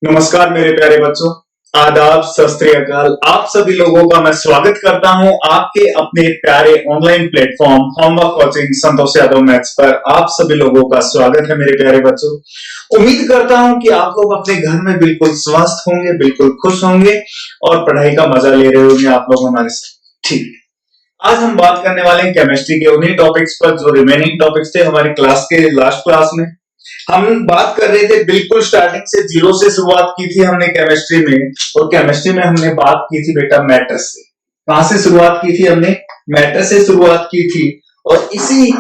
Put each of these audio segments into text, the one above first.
नमस्कार मेरे प्यारे बच्चों, आदाब, सत श्री अकाल। आप सभी लोगों का मैं स्वागत करता हूं आपके अपने प्यारे online platform homework coaching Santosh Yadav maths पर। आप सभी लोगों का स्वागत है मेरे प्यारे बच्चों। उम्मीद करता हूं कि आप लोग अपने घर में बिल्कुल स्वस्थ होंगे, बिल्कुल खुश होंगे और पढ़ाई का मजा ले रहे होंगे आप लोग हमारे साथ। ठीक, आज हम बात करने वाले हैं केमिस्ट्री के उन्हीं टॉपिक्स पर जो रिमेनिंग टॉपिक्स थे हमारी क्लास के लास्ट क्लास में। हम बात कर रहे थे बिल्कुल स्टार्टिंग से, जीरो से शुरुआत की थी हमने केमिस्ट्री में। और केमिस्ट्री में हमने बात की थी बेटा मैटर से। कहां से शुरुआत की थी हमने? मैटर से शुरुआत की थी। और इसी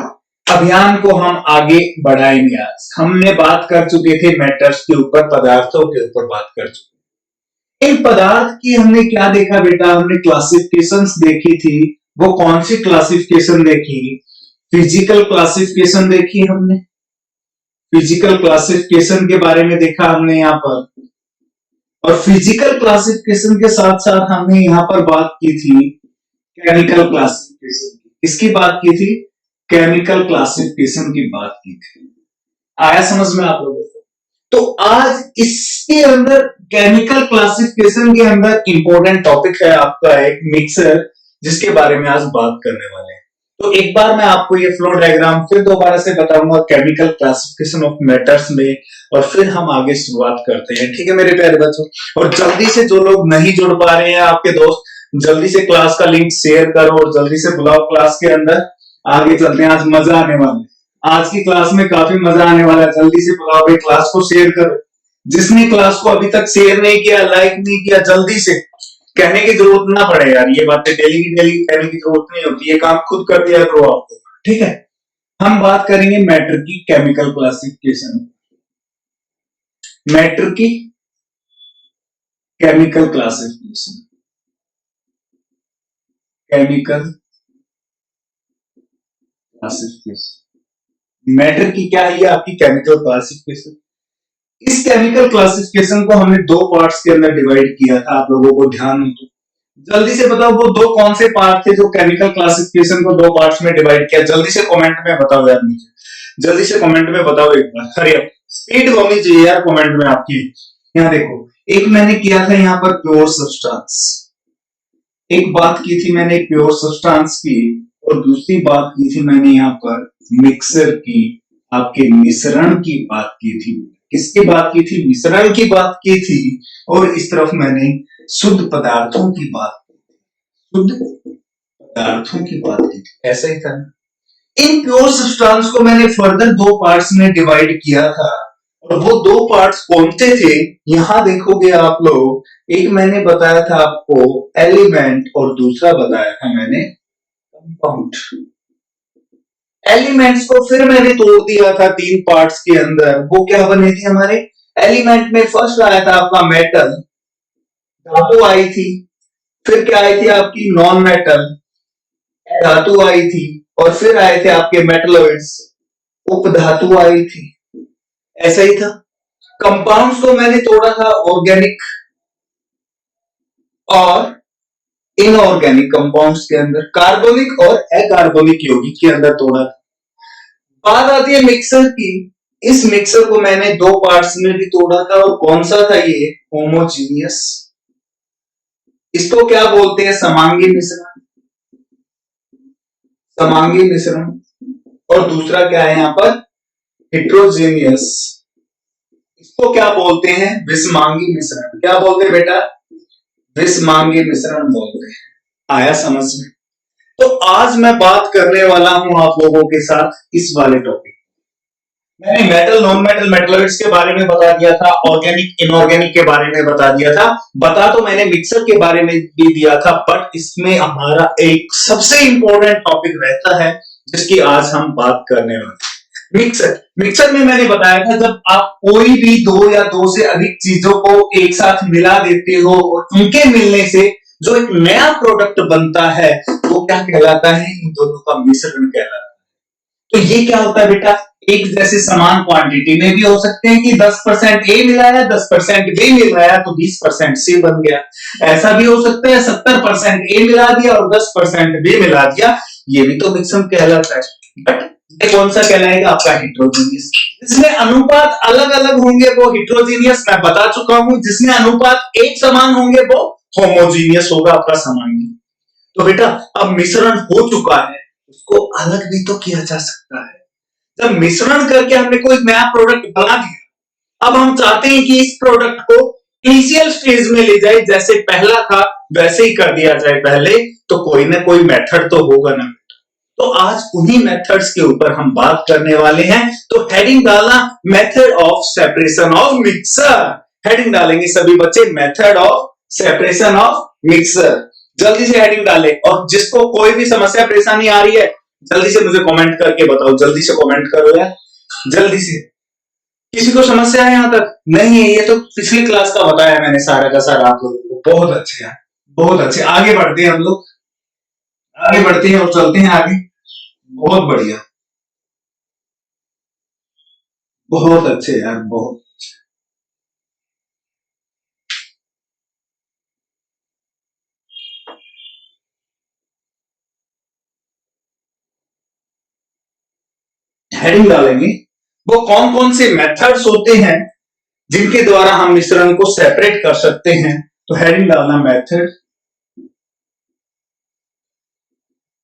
अभियान को हम आगे बढ़ाएंगे। आज हमने बात कर चुके थे मैटर्स के ऊपर, पदार्थों के ऊपर बात कर चुके। इन पदार्थ की हमने क्या देखा बेटा? हमने क्लासिफिकेशंस देखी थी। वो कौन सी क्लासिफिकेशन देखी? फिजिकल क्लासिफिकेशन देखी हमने। फिजिकल क्लासिफिकेशन के बारे में देखा हमने यहाँ पर। और फिजिकल क्लासिफिकेशन के साथ साथ हमने यहाँ पर बात की थी केमिकल क्लासिफिकेशन की। किसकी बात की थी? केमिकल क्लासिफिकेशन की बात की थी। आया समझ में आप लोगों को? तो आज इसके अंदर केमिकल क्लासिफिकेशन के अंदर इंपॉर्टेंट टॉपिक है आपका एक मिक्सर, जिसके बारे में आज बात करने वाले हैं। तो एक बार मैं आपको ये फ्लो डायग्राम फिर दोबारा से बताऊंगा केमिकल क्लासिफिकेशन ऑफ मेटल्स में, और फिर हम आगे शुरुआत करते हैं। ठीक है मेरे प्यारे बच्चों? और जल्दी से जो लोग नहीं जुड़ पा रहे हैं आपके दोस्त, जल्दी से क्लास का लिंक शेयर करो और जल्दी से बुलाओ क्लास के अंदर। आगे चलते हैं, आज मजा आने वाला है। आज की क्लास में काफी मजा आने वाला है। जल्दी से बुलाओ भाई, क्लास को शेयर करो। जिसने क्लास को अभी तक शेयर नहीं किया, लाइक नहीं किया, जल्दी से। कहने की जरूरत ना पड़े यार, ये बातें डेली की डेली कहने की जरूरत नहीं होती, ये काम खुद कर दिया करो आपको। ठीक है, हम बात करेंगे मैटर की केमिकल क्लासिफिकेशन। मैटर की chemical classification. Chemical classification, matter की क्या है? ये आपकी केमिकल क्लासिफिकेशन। इस केमिकल क्लासिफिकेशन को हमने दो पार्ट्स के अंदर डिवाइड किया था। आप लोगों को ध्यान हो तो जल्दी से बताओ, वो दो कौन से पार्ट थे जो केमिकल क्लासिफिकेशन को दो पार्ट्स में डिवाइड किया? जल्दी से कमेंट में बताओ यार मुझे, जल्दी से कमेंट में बताओ एक बार। हरी अप, स्पीड होनी चाहिए यार कमेंट में आपकी। यहाँ देखो, एक मैंने किया था यहाँ पर प्योर सब्सटेंस। एक बात की थी मैंने प्योर सब्सटेंस की, और दूसरी बात की थी मैंने यहाँ पर मिक्सर की, आपके मिश्रण की बात की थी। किसकी बात की थी? मिश्रण की बात की थी। और इस तरफ मैंने शुद्ध पदार्थों की बात की थी। शुद्ध पदार्थों की बात की थी, ऐसा ही था। इन प्योर सब्सटेंस को मैंने फर्दर दो पार्ट्स में डिवाइड किया था। और वो दो पार्ट्स कौन से थे? यहां देखोगे आप लोग, एक मैंने बताया था आपको एलिमेंट, और दूसरा बताया था मैंने कंपाउंड। एलिमेंट्स को फिर मैंने तोड़ दिया था तीन पार्ट्स के अंदर। वो क्या बने थे हमारे? एलिमेंट में फर्स्ट आया था आपका मेटल, धातु आई थी। फिर क्या आई थी आपकी? नॉन मेटल, धातु आई थी। और फिर आए थे आपके मेटलॉइड्स, उपधातु आई थी। ऐसा ही था। कंपाउंड्स को मैंने तोड़ा था ऑर्गेनिक और इनऑर्गेनिक कंपाउंड्स के अंदर, कार्बनिक और अकार्बनिक यौगिक के अंदर तोड़ा था। बात आती है मिक्सर की। इस मिक्सर को मैंने दो पार्ट्स में भी तोड़ा था। और कौन सा था ये? होमोजीनियस। इसको क्या बोलते हैं? समांगी मिश्रण। समांगी मिश्रण। और दूसरा क्या है यहाँ पर? हेट्रोजेनियस। इसको क्या बोलते हैं? विषमांगी मिश्रण। क्या बोलते हैं बेटा? विषमांगी मिश्रण बोलते हैं। आया समझ में? तो आज मैं बात करने वाला हूं आप लोगों के साथ इस वाले टॉपिक। मैंने मेटल, नॉन मेटल, मेटलॉइड्स के बारे में बता दिया था, ऑर्गेनिक इनऑर्गेनिक के बारे में बता दिया था। बता तो मैंने मिक्सर के बारे में भी दिया था, बट इसमें हमारा एक सबसे इंपॉर्टेंट टॉपिक रहता है जिसकी आज हम बात करने वाले हैं। मिक्सर। मिक्सर में मैंने बताया था, जब आप कोई भी दो या दो से अधिक चीजों को एक साथ मिला देते हो और उनके मिलने से जो एक नया प्रोडक्ट बनता है, वो क्या कहलाता है? इन दोनों का मिश्रण कहलाता है। तो ये क्या होता है बेटा? एक जैसे समान क्वांटिटी में भी हो सकते हैं कि 10% ए मिलाया, 10% बी मिलाया तो 20% सी बन गया। ऐसा भी हो सकता है 70% ए मिला दिया और 10% बी मिला दिया, ये भी तो मिक्सर कहलाता है। बट ये कौन सा कहलाएगा आपका हेट्रोजीनियस। जिसमें अनुपात अलग अलग होंगे वो हेट्रोजीनियस, मैं बता चुका हूं। जिसमें अनुपात एक समान होंगे वो होमोजीनियस होगा आपका समांगी। तो बेटा अब मिश्रण हो चुका है, उसको अलग भी तो किया जा सकता है। जब मिश्रण करके हमने कोई नया प्रोडक्ट बना दिया, अब हम चाहते हैं कि इस प्रोडक्ट को इनिशियल स्टेज में ले जाए, जैसे पहला था वैसे ही कर दिया जाए पहले, तो कोई ना कोई मेथड तो होगा ना। तो आज उन्हीं मेथड्स के ऊपर हम बात करने वाले हैं। तो हेडिंग डालना method of separation of mixer. Heading डालेंगे सभी बच्चे, method of separation of mixer. जल्दी से हेडिंग डालें, और जिसको कोई भी समस्या परेशानी आ रही है जल्दी से मुझे कमेंट करके बताओ। जल्दी से कमेंट करो यार, जल्दी से। किसी को समस्या है यहाँ तक? नहीं है, ये तो पिछली क्लास का बताया मैंने सारा का सारा आप लोगों को। बहुत अच्छे यार, बहुत अच्छे। आगे बढ़ते हैं हम लोग, आगे बढ़ते हैं और चलते हैं आगे। बहुत बढ़िया, बहुत अच्छे यार, बहुत। हेडिंग डालेंगे वो कौन कौन से मेथड्स होते हैं जिनके द्वारा हम मिश्रण को सेपरेट कर सकते हैं। तो हेडिंग डालना method,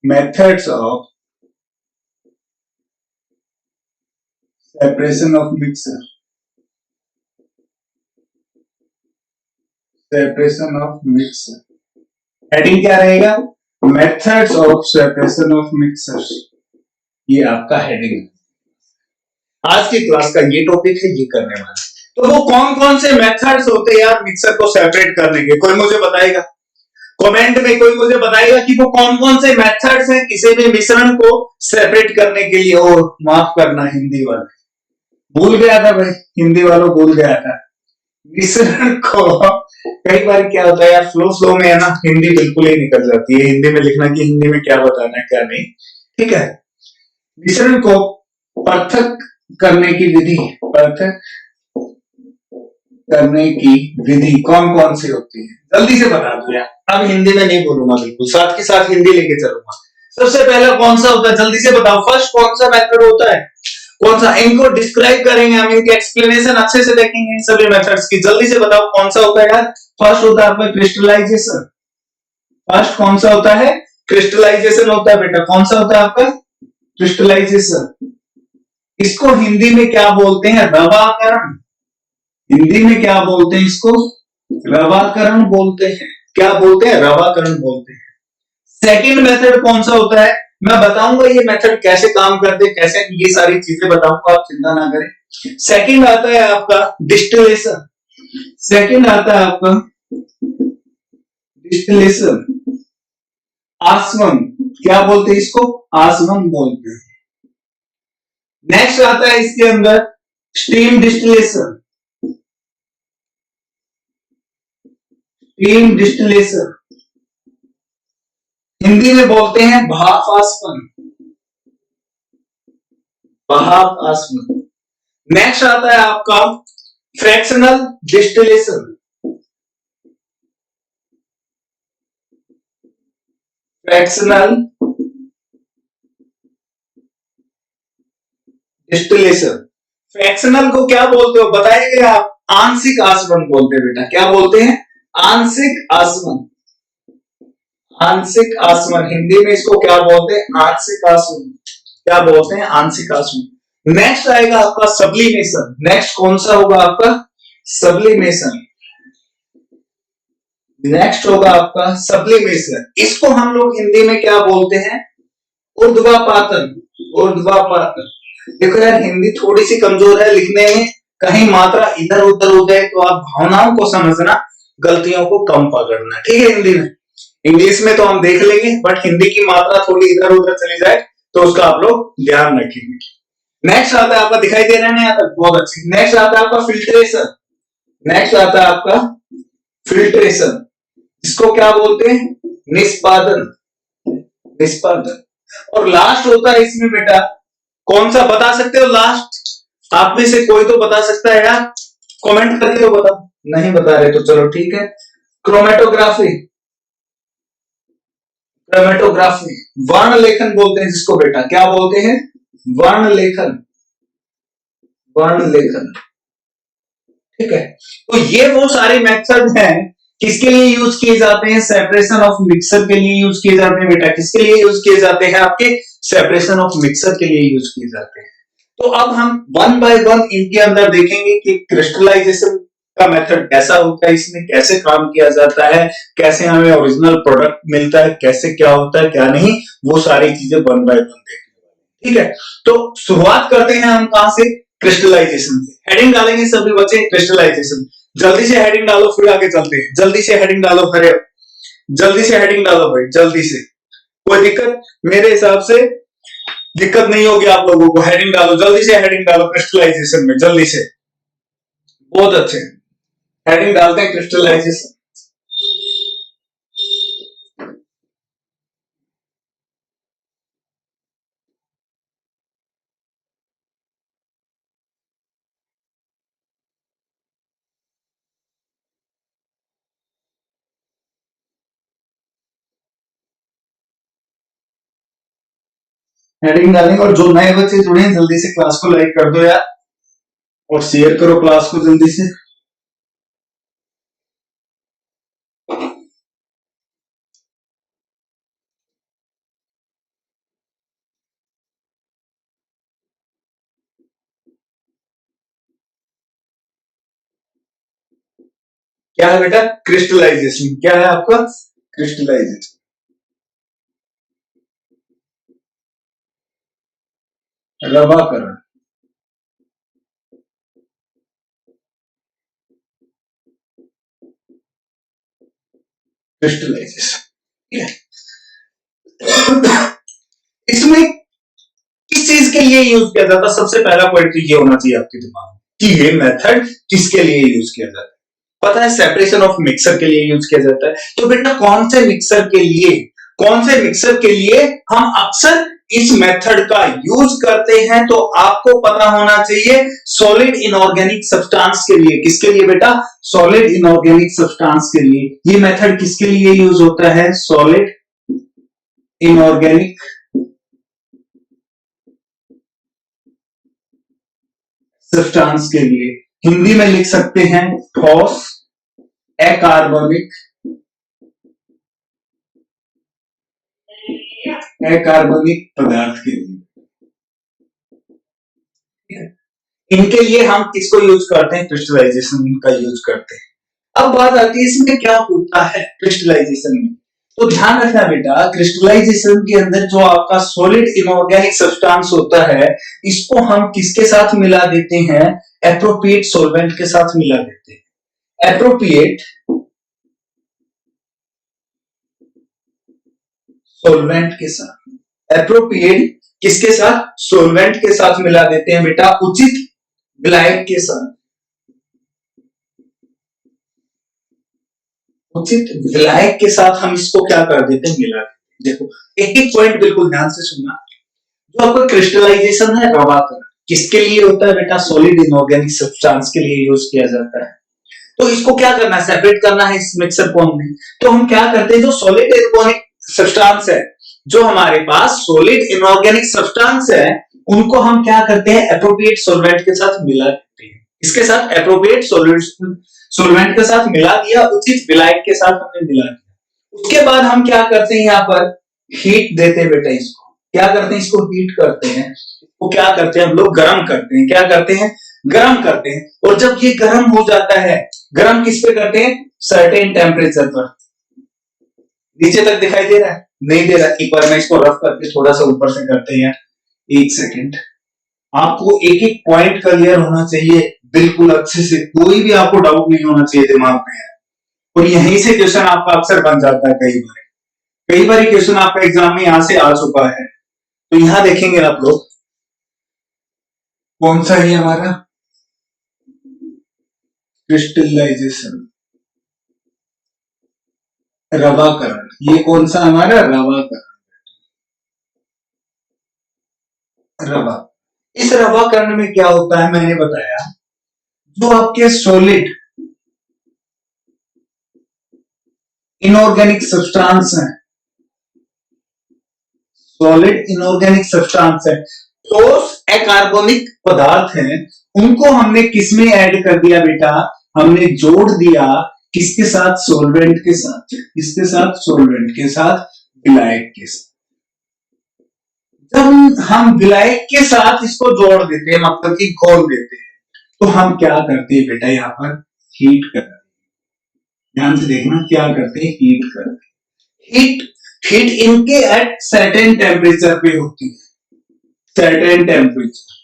methods of separation of mixer, separation of mixer. Heading क्या रहेगा? Methods of separation of mixer. ये आपका हेडिंग है। आज की क्लास का ये टॉपिक है, ये करने वाला। तो वो कौन कौन से मेथड्स होते हैं यार मिक्सर को सेपरेट करने के? कोई मुझे बताएगा कमेंट में, कोई मुझे बताएगा कि वो कौन कौन से मेथड्स हैं किसी भी मिश्रण को सेपरेट करने के लिए। और माफ करना हिंदी वाले, भूल गया था भाई, हिंदी वालों भूल गया था। मिश्रण को कई बार क्या होता है यार, फ्लो फ्लो में है ना, हिंदी बिल्कुल ही निकल जाती है। हिंदी में लिखना कि हिंदी में क्या बताना है क्या नहीं, ठीक है। मिश्रण को पृथक करने की विधि, पृथक करने की विधि कौन कौन सी होती है? जल्दी से बता दो यार। अब हिंदी में नहीं बोलूंगा, बिल्कुल साथ के साथ हिंदी लेके चलूंगा। सबसे पहला कौन सा होता है, जल्दी से बताओ। फर्स्ट कौन सा मेथड होता है, कौन सा? इनको डिस्क्राइब करेंगे हम, इनके एक्सप्लेनेशन अच्छे से देखेंगे इन सभी मेथड्स की। जल्दी से बताओ कौन सा होता है यार। फर्स्ट होता है आपका क्रिस्टलाइजेशन। फर्स्ट कौन सा होता है? क्रिस्टलाइजेशन होता है बेटा। कौन सा होता है आपका? क्रिस्टलाइजेशन। इसको हिंदी में क्या बोलते हैं? रवाकरण। हिंदी में क्या बोलते हैं इसको? रवाकरण बोलते हैं। क्या बोलते हैं? रवाकरण बोलते हैं। सेकंड मेथड कौन सा होता है? मैं बताऊंगा ये मेथड कैसे काम करते हैं, कैसे, ये सारी चीजें बताऊंगा, आप चिंता ना करें। सेकंड आता है आपका डिस्टिलेशन। सेकंड आता है आपका डिस्टिलेशन, आसवन। क्या बोलते हैं इसको? आसवन बोलते हैं। नेक्स्ट आता है इसके अंदर steam distillation. Steam distillation Hindi में बोलते हैं भाप आसवन, भाप आसवन। नेक्स्ट आता है आपका fractional distillation. Fractional distillation. Fractional को क्या बोलते हो बताइए आप? आंशिक आसवन बोलते हैं बेटा। क्या बोलते हैं? आंशिक आसवन। आंशिक आसवन हिंदी में इसको क्या बोलते हैं? आंशिक आसवन। क्या बोलते हैं? आंशिक आसवन। नेक्स्ट आएगा आपका सब्लिमेशन। नेक्स्ट कौन सा होगा आपका? सब्लिमेशन। नेक्स्ट होगा आपका सब्लिमेशन। इसको हम लोग हिंदी में क्या बोलते हैं? ऊर्ध्वापातन। ऊर्ध्वापातन। देखो यार हिंदी थोड़ी सी कमजोर है लिखने में, कहीं मात्रा इधर उधर हो जाए तो आप भावनाओं को समझना, गलतियों को कम पकड़ना, ठीक है। हिंदी में, इंग्लिश में तो हम देख लेंगे, बट हिंदी की मात्रा थोड़ी इधर उधर चली जाए तो उसका आप लोग ध्यान रखेंगे। नेक्स्ट आता है आपका, दिखाई दे रहा है ना यहाँ तक? बहुत अच्छी। नेक्स्ट आता है आपका फिल्ट्रेशन। नेक्स्ट आता है आपका फिल्ट्रेशन। इसको क्या बोलते हैं? निष्पादन। निष्पादन। और लास्ट होता है इसमें बेटा, कौन सा बता सकते हो लास्ट? आप में से कोई तो बता सकता है यार, कमेंट करके तो बताओ। नहीं बता रहे तो चलो ठीक है। क्रोमेटोग्राफी। क्रोमेटोग्राफी वर्ण लेखन बोलते हैं जिसको बेटा। क्या बोलते हैं? वर्ण लेखन, वर्ण लेखन, ठीक है। तो ये वो सारे मेथड हैं किसके लिए यूज किए जाते हैं, सेपरेशन ऑफ मिक्सर के लिए यूज किए जाते हैं बेटा। किसके लिए यूज किए जाते हैं, आपके सेपरेशन ऑफ मिक्सर के लिए यूज किए जाते हैं। तो अब हम वन बाय वन इनके अंदर देखेंगे कि क्रिस्टलाइजेशन का मेथड कैसा होता है, इसमें कैसे काम किया जाता है, कैसे हमें ओरिजिनल प्रोडक्ट मिलता है, कैसे क्या होता है क्या नहीं, वो सारी चीजें वन बाय वन देखेंगे, ठीक है। तो शुरुआत करते हैं हम कहां से, क्रिस्टलाइजेशन से। हेडिंग डालेंगे सभी बच्चे, क्रिस्टलाइजेशन। जल्दी से हेडिंग डालो, फिर आगे चलते हैं। जल्दी से हेडिंग डालो, हरे जल्दी से हेडिंग डालो भाई, जल्दी से। कोई दिक्कत मेरे हिसाब से दिक्कत नहीं होगी आप लोगों को। हेडिंग डालो, जल्दी से हेडिंग डालो क्रिस्टलाइजेशन में, जल्दी से। बहुत अच्छे, हेडिंग डालते हैं क्रिस्टलाइजेशन। हेडिंग डालेंगे, और जो नए बच्चे जुड़े हैं जल्दी से क्लास को लाइक कर दो यार, और शेयर करो क्लास को जल्दी से। क्या है बेटा, क्रिस्टलाइजेशन। क्या है आपका, क्रिस्टलाइजेशन, रवाकरण। क्रिस्टलाइजेशन, इसमें किस चीज के लिए यूज किया जाता है, सबसे पहला पॉइंट ये होना चाहिए आपके दिमाग में कि ये मेथड किसके लिए यूज किया जाता है। पता है, सेपरेशन ऑफ मिक्सर के लिए यूज किया जाता है। तो बेटा कौन से मिक्सर के लिए, कौन से मिक्सर के लिए हम अक्सर इस मेथड का यूज करते हैं, तो आपको पता होना चाहिए सॉलिड इनऑर्गेनिक सब्सटेंस के लिए। किसके लिए बेटा, सॉलिड इनऑर्गेनिक सब्सटेंस के लिए। ये मेथड किसके लिए यूज होता है, सॉलिड इनऑर्गेनिक सब्सटेंस के लिए। हिंदी में लिख सकते हैं ठोस अकार्बनिक, अकार्बनिक पदार्थ के लिए। इनके लिए हम किसको यूज करते हैं, क्रिस्टलाइजेशन का यूज करते हैं। अब बात आती है इसमें क्या होता है क्रिस्टलाइजेशन में। तो ध्यान रखना बेटा, क्रिस्टलाइजेशन के अंदर जो आपका सॉलिड इनऑर्गेनिक सब्सटेंस होता है, इसको हम किसके साथ मिला देते हैं, एप्रोप्रिएट सॉल्वेंट के साथ मिला देते हैं। एप्रोप्रिएट सॉल्वेंट के साथ, एप्रोप्रिएट किसके साथ, सॉल्वेंट के साथ मिला देते हैं बेटा, उचित विलायक के साथ, उचित विलायक के साथ हम इसको क्या कर देते हैं, मिला देते हैं। देखो एक एक पॉइंट बिल्कुल ध्यान से सुनना। जो आपका क्रिस्टलाइजेशन है, रवाकरण किसके लिए होता है बेटा, सॉलिड इनऑर्गेनिक सब्सटेंस के लिए यूज किया जाता है। तो इसको क्या करना है, सेपरेट करना है इस मिक्सर को हमने। तो हम क्या करते हैं, जो सॉलिड इनऑर्गेनिक सब्सटेंस है, जो हमारे पास सॉलिड इनऑर्गेनिक सब्सटेंस है, उनको हम क्या करते हैं, एप्रोप्रिएट सॉल्वेंट के साथ मिला देते हैं। इसके साथ एप्रोप्रिएट सॉल्वेंट के साथ मिला दिया, उचित विलायक के साथ हमने मिला दिया। उसके बाद हम क्या करते हैं, यहाँ पर हीट देते हैं बेटा। इसको क्या करते हैं, इसको हीट करते हैं। वो क्या करते हैं, हम लोग गर्म करते हैं। क्या करते हैं, गर्म करते हैं। और जब ये गर्म हो जाता है, गर्म किस पे करते हैं, सर्टेन टेम्परेचर पर। नीचे तक दिखाई दे रहा है, नहीं दे रहा। एक बार मैं इसको रफ करके थोड़ा सा ऊपर से करते हैं, एक सेकेंड। आपको एक एक पॉइंट क्लियर होना चाहिए बिल्कुल अच्छे से, कोई भी आपको डाउट नहीं होना चाहिए दिमाग में। और यहीं से क्वेश्चन आपका अक्सर बन जाता है। कई बार क्वेश्चन आपका एग्जाम में यहां से आ चुका है। तो यहां देखेंगे आप लोग, कौन सा है हमारा, क्रिस्टलाइजेशन, रवाकरण। ये कौन सा हमारा, रवाकरण, रवा। इस रवाकरण में क्या होता है, मैंने बताया, जो आपके सॉलिड इनऑर्गेनिक सब्सटेंस है, सॉलिड इनऑर्गेनिक सब्सटेंस है, ठोस अकार्बनिक पदार्थ हैं, उनको हमने किसमें ऐड कर दिया बेटा? हमने जोड़ दिया किसके साथ? सोलवेंट के साथ। किसके साथ? सोलवेंट के साथ, विलायक के साथ। जब हम विलायक के साथ इसको जोड़ देते हैं, मतलब कि घोल देते हैं, तो हम क्या करते हैं बेटा? यहाँ पर हीट करते हैं। ध्यान से देखना, क्या करते हैं? हीट करते हैं। हीट हीट इनके एट सर्टेन टेम्परेचर पे होती है। सर्टेन टेम्परेचर,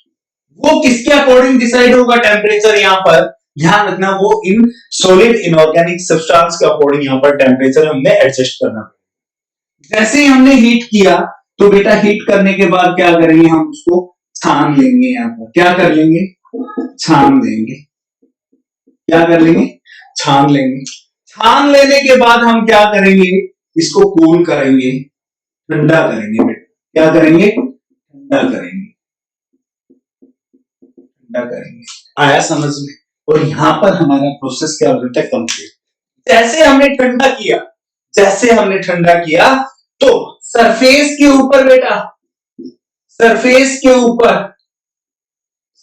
वो किसके अकॉर्डिंग डिसाइड होगा टेम्परेचर? यहाँ पर ध्यान रखना, वो इन सॉलिड इनऑर्गेनिक सब्सटेंस के अकॉर्डिंग यहाँ पर टेम्परेचर हमने एडजस्ट करना। जैसे ही हमने हीट किया, तो बेटा हीट करने के बाद क्या करेंगे? हम उसको छान लेंगे। यहाँ पर क्या कर लेंगे? छान लेंगे। क्या कर लेंगे? छान लेंगे। छान लेने के बाद हम क्या करेंगे? इसको कूल करेंगे, ठंडा करेंगे बेटा। क्या करेंगे? ठंडा करेंगे। ठंडा करेंगे। आया समझ में? और यहां पर हमारा प्रोसेस क्या हो जाता है? कंप्लीट। जैसे हमने ठंडा किया, जैसे हमने ठंडा किया, तो सरफेस के ऊपर बेटा, सरफेस के ऊपर,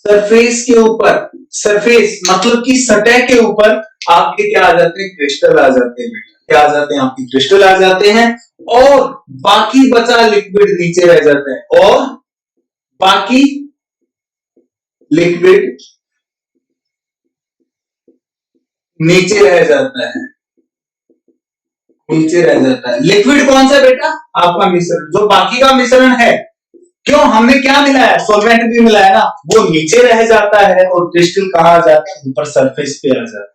सरफेस के ऊपर, सरफेस मतलब कि सतह के ऊपर आपके क्या आ जाते हैं? क्रिस्टल आ जाते हैं बेटा। क्या आ जाते हैं? आपके क्रिस्टल आ जाते हैं, और बाकी बचा लिक्विड नीचे रह जाता है, और बाकी लिक्विड नीचे रह जाता है। नीचे रह जाता है। लिक्विड कौन सा बेटा? आपका मिश्रण, जो बाकी का मिश्रण है। क्यों? हमने क्या मिलाया? सॉल्वेंट भी मिलाया ना, वो नीचे रह जाता है, और क्रिस्टल कहां आ जाता है? ऊपर सरफेस पे आ जाता है।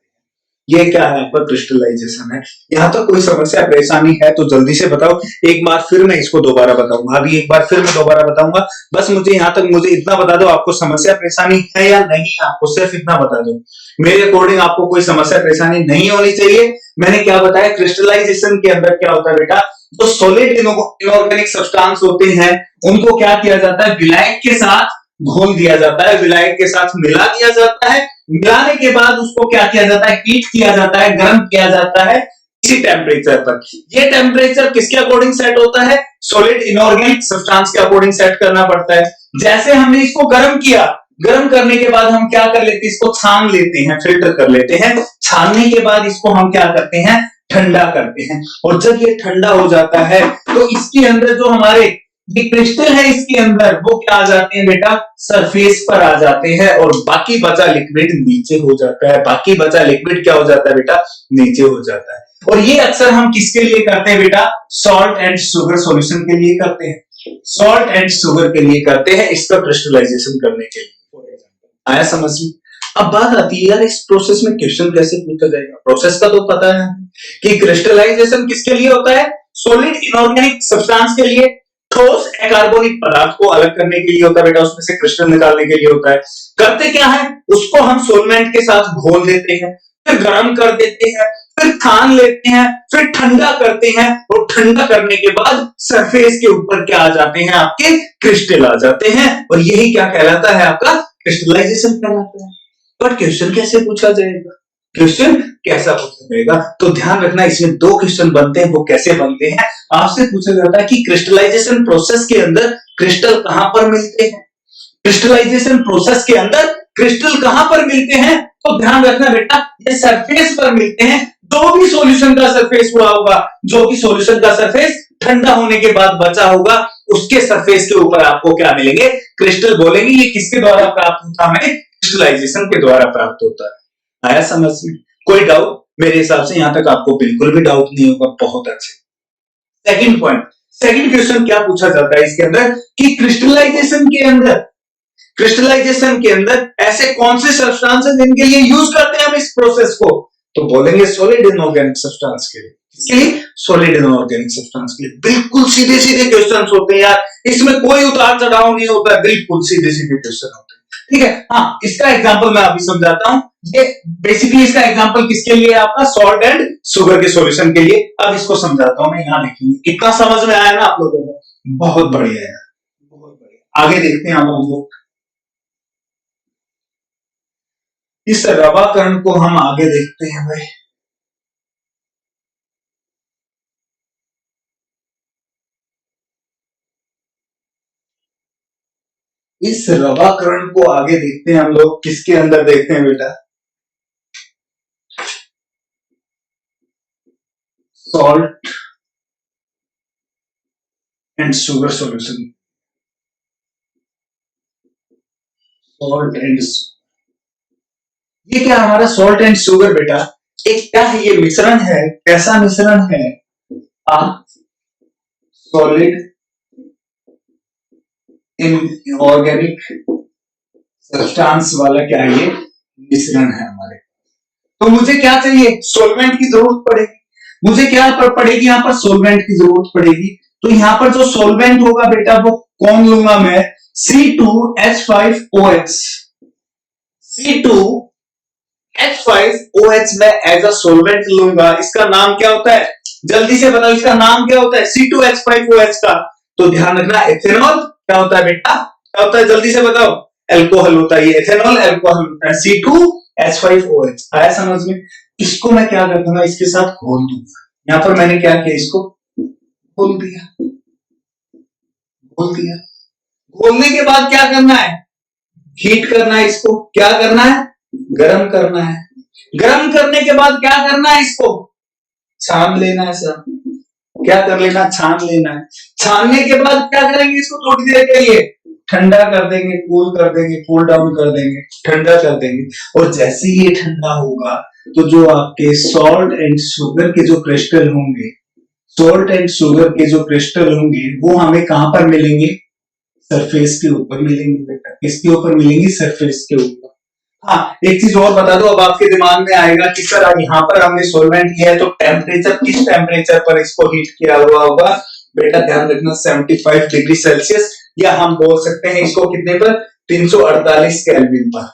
ये क्या है? आपका क्रिस्टलाइजेशन है। यहाँ तक कोई समस्या परेशानी है तो जल्दी से बताओ, एक बार फिर मैं इसको दोबारा बताऊंगा। अभी एक बार फिर मैं दोबारा बताऊंगा, बस मुझे यहाँ तक मुझे इतना बता दो, आपको समस्या परेशानी है या नहीं? आपको सिर्फ इतना बता दो, मेरे अकॉर्डिंग आपको कोई समस्या परेशानी नहीं होनी चाहिए। मैंने क्या बताया? क्रिस्टलाइजेशन के अंदर क्या होता है बेटा? जो सॉलिड इनऑर्गेनिक सब्सटेंस होते हैं, उनको क्या किया जाता है? विलायक के साथ घोल दिया जाता है, विलायक के साथ मिला दिया जाता है। मिलाने के बाद उसको क्या किया जाता है? हीट किया जाता है, गर्म किया जाता है इसी टेम्परेचर पर। ये टेम्परेचर किसके अकॉर्डिंग सेट होता है? सॉलिड इनऑर्गेनिक सब्सटेंस के अकॉर्डिंग सेट करना पड़ता है। जैसे हमने इसको गर्म किया, गर्म करने के बाद हम क्या कर लेते हैं? इसको छान लेते हैं, फिल्टर कर लेते हैं। छानने के बाद इसको हम क्या करते हैं? ठंडा करते हैं। और जब ये ठंडा हो जाता है, तो इसके अंदर जो हमारे ये क्रिस्टल है, इसके अंदर वो क्या आ जाते हैं बेटा? सरफेस पर आ जाते हैं, और बाकी बचा लिक्विड नीचे हो जाता है। बाकी बचा लिक्विड क्या हो जाता है बेटा? नीचे हो जाता है। और ये अक्सर हम किसके लिए करते हैं बेटा? सॉल्ट एंड शुगर सॉल्यूशन के लिए करते हैं। सॉल्ट एंड शुगर के लिए करते हैं, इसका क्रिस्टलाइजेशन करने के लिए। आया समझ में? अब बात आती है यार, इस प्रोसेस में क्वेश्चन कैसे पूछा जाएगा? प्रोसेस का तो पता है कि क्रिस्टलाइजेशन किसके लिए होता है? सॉलिड इनऑर्गेनिक सब्सटेंस के लिए। ठोस अकार्बनिक पदार्थ को अलग करने के लिए होता है बेटा, उसमें से क्रिस्टल निकालने के लिए होता है। करते क्या है? उसको हम सोलवेंट के साथ घोल देते हैं, फिर गर्म कर देते हैं, फिर छान लेते हैं, फिर ठंडा करते हैं, और ठंडा करने के बाद सरफेस के ऊपर क्या आ जाते हैं? आपके क्रिस्टल आ जाते हैं, और यही क्या कहलाता है? आपका क्रिस्टलाइजेशन कहलाता है। बट क्वेश्चन कैसे पूछा जाएगा? क्वेश्चन कैसा पूछा जाएगा? तो ध्यान रखना, इसमें दो क्वेश्चन बनते हैं। वो कैसे बनते हैं? आपसे पूछा जाता है कि क्रिस्टलाइजेशन प्रोसेस के अंदर क्रिस्टल कहां पर मिलते हैं? क्रिस्टलाइजेशन प्रोसेस के अंदर क्रिस्टल कहां पर मिलते हैं? तो ध्यान रखना बेटा, ये सरफेस पर मिलते हैं। जो भी सॉल्यूशन का सरफेस हुआ होगा, जो भी सॉल्यूशन का सरफेस ठंडा होने के बाद बचा होगा, उसके सरफेस के ऊपर आपको क्या मिलेंगे? क्रिस्टल बोलेंगे। ये किसके द्वारा प्राप्त होता है? क्रिस्टलाइजेशन के द्वारा प्राप्त होता है। आया समझ में? कोई डाउट? मेरे हिसाब से यहां तक आपको बिल्कुल भी डाउट नहीं होगा। बहुत अच्छे। सेकंड पॉइंट, सेकंड क्वेश्चन क्या पूछा जाता है इसके अंदर कि क्रिस्टलाइजेशन के अंदर ऐसे कौन से सब्सटेंसेस जिनके लिए यूज करते हैं हम इस प्रोसेस को? तो बोलेंगे सॉलिड इनऑर्गेनिक सब्सटेंस के लिए। किसके लिए? सॉलिड इनऑर्गेनिक सब्सटेंस के लिए। बिल्कुल सीधे सीधे क्वेश्चन होते हैं यार, इसमें कोई उतार चढ़ाव नहीं होता है, बिल्कुल सीधे सीधे क्वेश्चन होते हैं। ठीक है, हाँ, इसका एग्जाम्पल मैं अभी समझाता हूं। ये बेसिकली इसका एग्जाम्पल किसके लिए? आपका सॉल्ट एंड शुगर के सॉल्यूशन के लिए। अब इसको समझाता हूं मैं, यहां देखेंगे कितना समझ में आया ना आप लोगों को। बहुत बढ़िया है, बहुत बढ़िया। आगे देखते हैं हम लोग, इस रवाकरण को हम आगे देखते हैं भाई। इस रवाकरण को आगे देखते हैं हम लोग, किसके अंदर देखते हैं बेटा? Salt and sugar solution. Salt and, ये क्या हमारा सॉल्ट एंड शुगर बेटा? एक क्या है? ये मिश्रण है। कैसा मिश्रण है? आ सॉलिड इन ऑर्गेनिक सब्सटेंस वाला क्या है? ये मिश्रण है हमारे। तो मुझे क्या चाहिए? सोलवेंट की जरूरत पड़ेगी। मुझे क्या पड़ेगी? यहाँ पर सोलवेंट की जरूरत पड़ेगी। तो यहाँ पर जो सोलवेंट होगा बेटा वो कौन लूंगा मैं? C2H5OH। C2H5OH में एज अ सोलवेंट लूंगा। इसका नाम क्या होता है? जल्दी से बताओ, इसका नाम क्या होता है C2H5OH का? तो ध्यान रखना, एथेनॉल क्या होता है बेटा? क्या होता है? जल्दी से बताओ। एल्कोहल होता है। ये एथेनॉल एल्कोहल होता है। C2H5OH आया समझ में? इसको मैं क्या करता हूँ? इसके साथ घोल दूंगा। यहाँ पर मैंने क्या किया? इसको घोल दिया। घोल दिया। घोलने के बाद क्या करना है? हीट करना है इसको। क्या करना है? गरम करना है। गरम करने के बाद क्या करना है? इसको छान लेना है सर। क्या कर लेना? छान लेना है। छानने के बाद क्या करेंगे? इसको थोड़ी देर के लिए ठंडा कर देंगे, कूल कर देंगे, कूल डाउन कर देंगे, ठंडा कर देंगे। और जैसे ही ये ठंडा होगा तो जो आपके सॉल्ट एंड शुगर के जो क्रिस्टल होंगे, सॉल्ट एंड शुगर के जो क्रिस्टल होंगे वो हमें कहां पर मिलेंगे? सरफेस के ऊपर मिलेंगे बेटा। किसके ऊपर मिलेंगे? सरफेस के ऊपर। हाँ, एक चीज और बता दो, अब आपके दिमाग में आएगा कि सर यहाँ पर हमने सोलवेंट लिया है तो टेम्परेचर, किस टेम्परेचर पर इसको हीट किया हुआ होगा? बेटा ध्यान रखना 75 डिग्री सेल्सियस, या हम बोल सकते हैं इसको कितने पर? 348 केल्विन पर।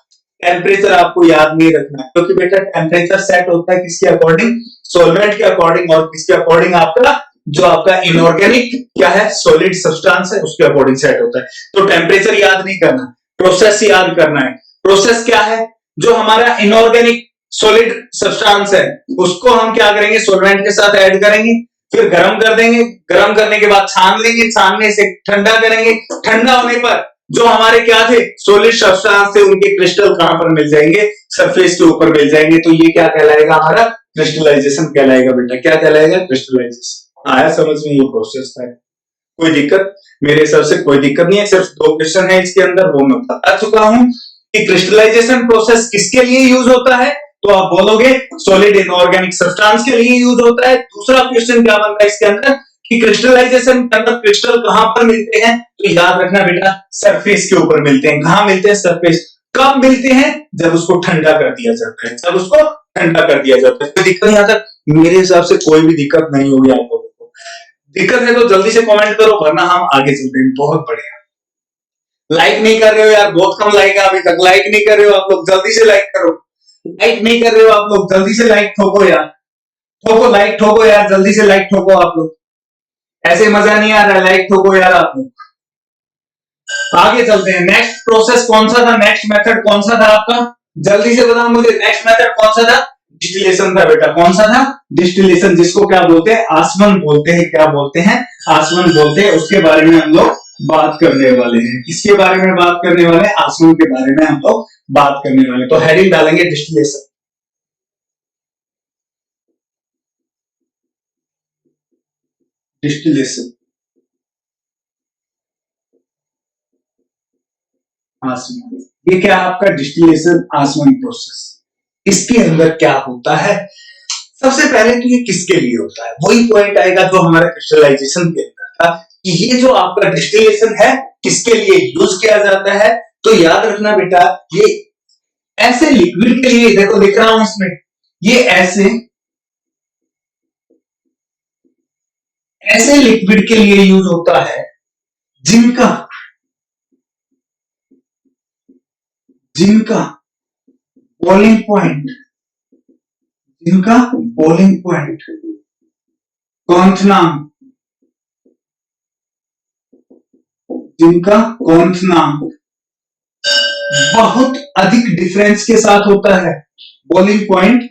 टेम्परेचर आपको याद नहीं रखना, क्योंकि बेटा टेम्परेचर सेट होता है किसके अकॉर्डिंग? सोलवेंट के अकॉर्डिंग। और किसके अकॉर्डिंग? आपका जो आपका इनऑर्गेनिक क्या है, सॉलिड सब्सटेंस है, उसके अकॉर्डिंग सेट होता है। तो टेम्परेचर याद नहीं करना, प्रोसेस याद करना है। प्रोसेस क्या है? जो हमारा इनऑर्गेनिक सॉलिड सब्सटेंस है उसको हम क्या करेंगे? सॉल्वेंट के साथ ऐड करेंगे, फिर गर्म कर देंगे। गर्म करने के बाद छान लेंगे, छानने से ठंडा करेंगे। ठंडा होने पर जो हमारे क्या थे? सॉलिड सब्सटेंस थे, उनके क्रिस्टल कहां पर मिल जाएंगे? सरफेस के ऊपर मिल जाएंगे। तो ये क्या कहलाएगा? हमारा क्रिस्टलाइजेशन कहलाएगा बेटा। क्या कहलाएगा? क्रिस्टलाइजेशन। आया समझ में? ये प्रोसेस था। कोई दिक्कत? मेरे हिसाब से कोई दिक्कत नहीं है। सिर्फ 2 क्वेश्चन है इसके अंदर, वो मैं बता चुका हूं कि क्रिस्टलाइजेशन प्रोसेस किसके लिए यूज होता है। तो आप बोलोगे सॉलिड इनऑर्गेनिक सब्सटेंस के लिए यूज होता है। दूसरा क्वेश्चन क्या बनता है इसके अंदर कि क्रिस्टलाइजेशन के अंदर क्रिस्टल कहां पर मिलते हैं? तो याद रखना बेटा, सरफेस के ऊपर मिलते हैं। कहां मिलते हैं? सरफेस। कब मिलते हैं? जब उसको ठंडा कर दिया जाता है। जब उसको ठंडा कर दिया जाता है। कोई दिक्कत यहां तक? मेरे हिसाब से कोई भी दिक्कत नहीं होगी आप लोगों को। दिक्कत है तो जल्दी से कमेंट करो, वरना हम आगे चलते हैं। बहुत बढ़िया। लाइक नहीं कर रहे हो यार, बहुत कम लाइक है अभी तक। लाइक नहीं कर रहे हो आप लोग, जल्दी से लाइक करो। लाइक नहीं कर रहे हो आप लोग, जल्दी से लाइक ठोको यार। ठोको लाइक, ठोको यार, जल्दी से लाइक ठोको आप लोग। ऐसे मजा नहीं आ रहा है, लाइक ठोको यार आप लोग। आगे चलते हैं। नेक्स्ट प्रोसेस कौन सा था? नेक्स्ट मेथड कौन सा था आपका? जल्दी से बताओ मुझे, नेक्स्ट मेथड कौन सा था? डिस्टिलेशन था बेटा। कौन सा था? डिस्टिलेशन, जिसको क्या बोलते हैं? आसवन बोलते हैं। क्या बोलते हैं? आसवन बोलते हैं। उसके बारे में हम लोग बात करने वाले हैं। किसके बारे में बात करने वाले हैं? आसवन के बारे में हम लोग बात करने वाले। तो हेडिंग डालेंगे डिस्टिलेशन। डिस्टिलेशन, आसवन। ये क्या आपका डिस्टिलेशन आसवन प्रोसेस? इसके अंदर क्या होता है? सबसे पहले तो ये किसके लिए होता है? वही पॉइंट आएगा जो हमारा क्रिस्टलाइजेशन के अंदर था कि ये जो आपका डिस्टिलेशन है किसके लिए यूज किया जाता है। तो याद रखना बेटा, ये ऐसे लिक्विड के लिए, देखो लिख रहा हूं इसमें, ये ऐसे ऐसे लिक्विड के लिए यूज होता है जिनका जिनका बॉइलिंग पॉइंट, जिनका बॉइलिंग पॉइंट क्वांटनाम, जिनका क्वांटनाम बहुत अधिक डिफरेंस के साथ होता है। बॉइलिंग पॉइंट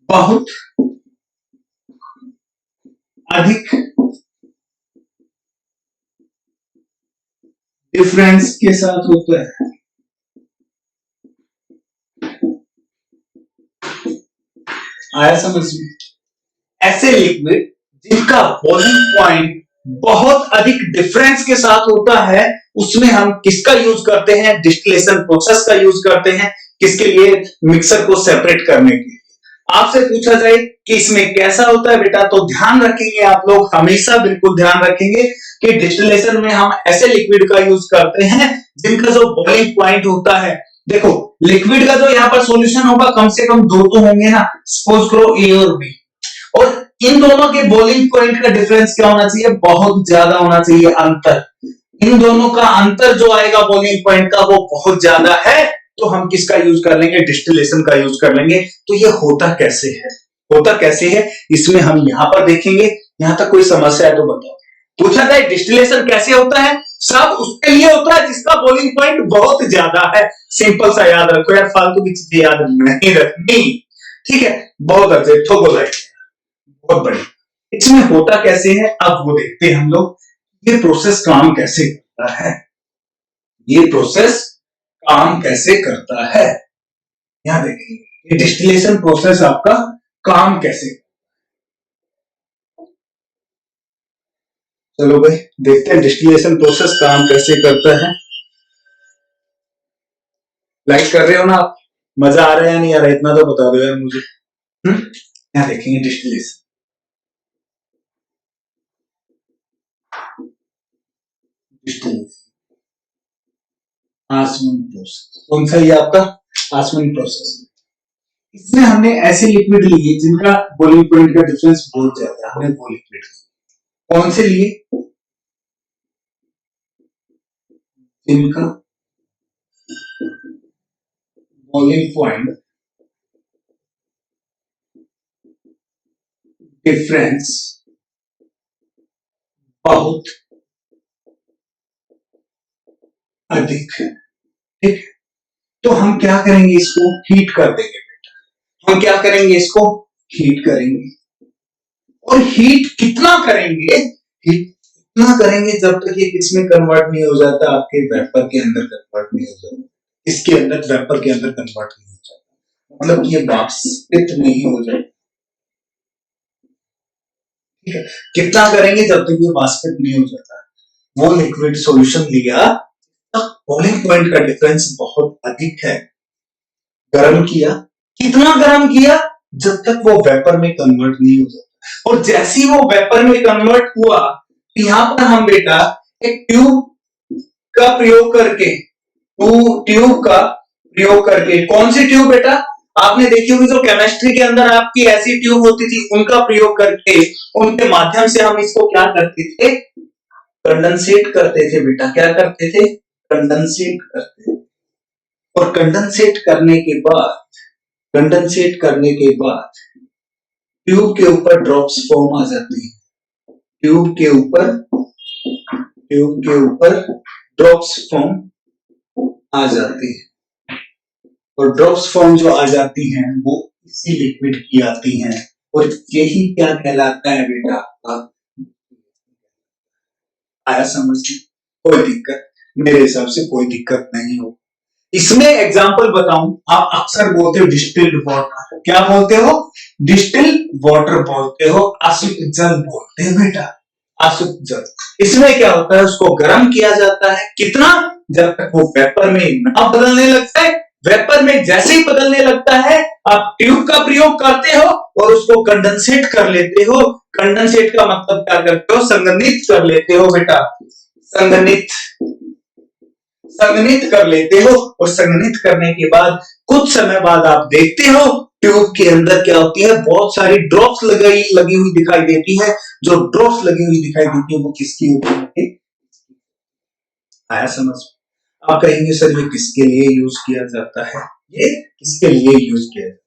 बहुत अधिक डिफरेंस के साथ होता है। आया समझ में? ऐसे लिक्विड जिनका बॉइलिंग पॉइंट बहुत अधिक डिफरेंस के साथ होता है, उसमें हम किसका यूज करते हैं? डिस्टिलेशन प्रोसेस का यूज करते हैं। किसके लिए? मिक्सर को सेपरेट करने के लिए। आपसे पूछा जाए कि इसमें कैसा होता है बेटा, तो ध्यान रखेंगे आप लोग, हमेशा बिल्कुल ध्यान रखेंगे कि डिस्टिलेशन में हम ऐसे लिक्विड का यूज करते हैं जिनका जो बॉइलिंग पॉइंट होता है, देखो लिक्विड का जो यहाँ पर सॉल्यूशन होगा कम से कम दो तो होंगे ना, सपोज करो ए और बी, और इन दोनों के बॉइलिंग पॉइंट का डिफरेंस क्या होना चाहिए? बहुत ज्यादा होना चाहिए अंतर। इन दोनों का अंतर जो आएगा बॉइलिंग पॉइंट का वो बहुत ज्यादा है, तो हम किसका यूज कर लेंगे? डिस्टिलेशन का यूज कर लेंगे। तो ये होता कैसे है? होता कैसे है इसमें हम यहां पर देखेंगे। यहां तक कोई समस्या है तो बताओ। पूछा जाए डिस्टिलेशन कैसे होता है, सब उसके लिए होता है जिसका बॉइलिंग पॉइंट बहुत ज्यादा है। सिंपल सा याद रखो यार, फालतू की चीजें याद नहीं रखनी, ठीक है? बहुत अच्छे, ठोको लाइक, बहुत बढ़िया। इसमें होता कैसे है अब वो देखते हैं हम लोग। ये प्रोसेस काम कैसे करता है, ये प्रोसेस काम कैसे करता है, यहां देखेंगे ये डिस्टिलेशन प्रोसेस आपका काम कैसे। चलो भाई देखते हैं डिस्टिलेशन प्रोसेस काम कैसे करता है। लाइक कर रहे हो ना आप? मजा आ रहा है या नहीं आ रहा है, इतना तो बता दो यार मुझे। यहां देखेंगे डिस्टिलेशन, आसमान प्रोसेस कौन सा? ये आपका आसमान प्रोसेस। इसमें हमने ऐसे लिक्विड लिए जिनका बॉइलिंग पॉइंट का डिफरेंस बहुत ज्यादा है। हमने वो लिक्विड कौन से लिए? जिनका बॉइलिंग पॉइंट डिफरेंस बहुत अधिक है, ठीक है? तो हम क्या करेंगे? इसको हीट कर देंगे बेटा। हम क्या करेंगे? इसको हीट करेंगे। और हीट कितना करेंगे? हीट इतना करेंगे जब तक ये किसमें कन्वर्ट नहीं हो जाता, आपके वेपर के अंदर कन्वर्ट नहीं हो जाता, इसके अंदर वेपर के अंदर कन्वर्ट नहीं हो जाता, मतलब ये वाष्पित नहीं हो जाए, ठीक है? कितना करेंगे? जब तक ये वाष्पित नहीं हो जाता। वो लिक्विड सॉल्यूशन लिया, बॉइलिंग पॉइंट का डिफरेंस बहुत अधिक है, गर्म किया। कितना गर्म किया? जब तक वो वेपर में कन्वर्ट नहीं हो जाता। और जैसे ही वो वेपर में कन्वर्ट हुआ, तो यहां पर हम बेटा एक ट्यूब का प्रयोग करके, ट्यूब का प्रयोग करके, कौन सी ट्यूब बेटा? आपने देखी होगी जो केमिस्ट्री के अंदर आपकी ऐसी ट्यूब होती थी, उनका प्रयोग करके, उनके माध्यम से हम इसको क्या करते थे? कंडेंसेट करते थे बेटा। क्या करते थे? कंडेंसेट करते थे। और कंडेंसेट करने के बाद ट्यूब के ऊपर ड्रॉप्स फॉर्म आ जाती है। ट्यूब के ऊपर ड्रॉप्स फॉर्म आ जाती है। और ड्रॉप्स फॉर्म जो आ जाती हैं वो इसी लिक्विड की आती हैं। और यही क्या कहलाता है बेटा आपका? आया समझ में? कोई दिक्कत? मेरे हिसाब से कोई दिक्कत नहीं हो। इसमें एग्जांपल बताऊं, आप अक्सर बोलते हो डिस्टिल्ड वाटर। क्या बोलते हो? डिस्टिल्ड वाटर बोलते हो, अशुद्ध जल बोलते हैं बेटा, अशुद्ध जल। इसमें क्या होता है? उसको गर्म किया जाता है। कितना? जब तक वो वेपर में ना बदलने लगता है। वेपर में जैसे ही बदलने लगता है, आप ट्यूब का प्रयोग करते हो और उसको कंडेंसेट कर लेते हो। कंडेंसेट का मतलब क्या करते हो? संघनित कर लेते हो बेटा, संघनित कर लेते हो। और संघनित करने के बाद कुछ समय बाद आप देखते हो ट्यूब के अंदर क्या होती है? बहुत सारी ड्रॉप्स लगी हुई दिखाई देती है। जो ड्रॉप्स लगी हुई दिखाई देती है वो किसकी होती है? आया समझ? आप कहेंगे सर ये किसके लिए यूज किया जाता है? ये किसके लिए यूज किया जाता है?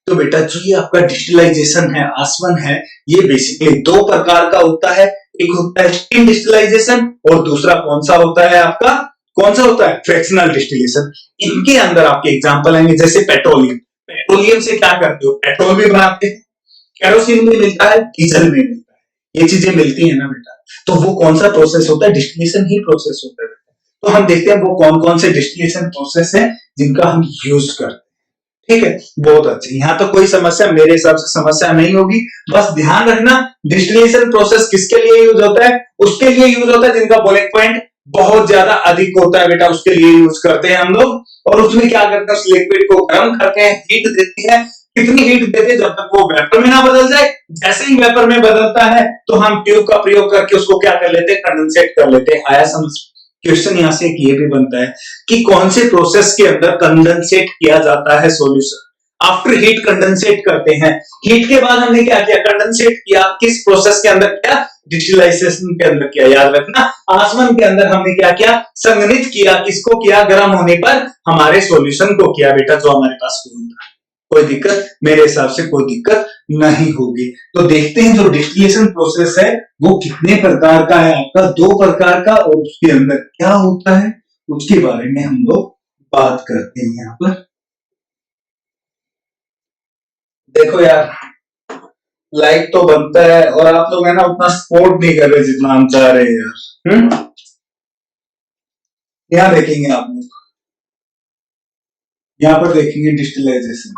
तो बेटा जो ये आपका डिस्टिलाइजेशन है, आसवन है, ये बेसिकली दो प्रकार का होता है। एक होता है स्टीम डिस्टिलाइजेशन और दूसरा कौन सा होता है आपका? कौन सा होता है? Fractional distillation. इनके अंदर आपके एग्जांपल आएंगे जैसे पेट्रोलियम। पेट्रोलियम से क्या करते हो? पेट्रोल भी बनाते हैं, केरोसिन भी मिलता है, डीजल भी मिलता है, ये चीजें मिलती है ना बेटा। तो वो कौन सा प्रोसेस होता है? डिस्टिलेशन ही प्रोसेस होता है। तो हम देखते हैं वो कौन कौन से डिस्टिलेशन प्रोसेस है जिनका हम यूज करते हैं। ठीक है, बहुत अच्छे। यहाँ तो कोई समस्या मेरे हिसाब से समस्या नहीं होगी। बस ध्यान रखना डिस्टिलेशन प्रोसेस किसके लिए यूज होता है, उसके लिए यूज होता है जिनका बॉइलिंग पॉइंट बहुत ज्यादा अधिक होता है बेटा, उसके लिए यूज करते हैं हम लोग। और उसमें क्या करते हैं, उस लिक्विड को गर्म करते हैं, हीट देते हैं। कितनी हीट देते हैं, जब तक वो वेपर में ना बदल जाए। जैसे ही वेपर में बदलता है तो हम ट्यूब का प्रयोग करके उसको क्या कर लेते हैं, कंडेंसेट कर लेते हैं। आया समझ। क्वेश्चन यहाँ से एक ये भी बनता है कि कौन से प्रोसेस के अंदर कंडेंसेट किया जाता है सॉल्यूशन। आफ्टर हीट कंडेंसेट करते हैं। हीट के बाद हमने क्या किया, कंडेंसेट किया। किस प्रोसेस के अंदर किया, डिस्टिलाइजेशन के अंदर किया। याद रखना, आसमान के अंदर हमने क्या किया, संघनित किया। किसको किया, गर्म होने पर हमारे सॉल्यूशन को किया बेटा, जो हमारे पास खून था। कोई दिक्कत, मेरे हिसाब से कोई दिक्कत नहीं होगी। तो देखते हैं जो डिस्टिलेशन प्रोसेस है वो कितने प्रकार का है आपका, 2 प्रकार का, और उसके अंदर क्या होता है उसके बारे में हम लोग बात करते हैं। यहाँ पर देखो यार, लाइक तो बनता है और आप लोग है ना उतना सपोर्ट नहीं कर रहे जितना हम चाह रहे हैं यार। यहाँ देखेंगे आप लोग, यहाँ पर देखेंगे डिस्टिलाइजेशन।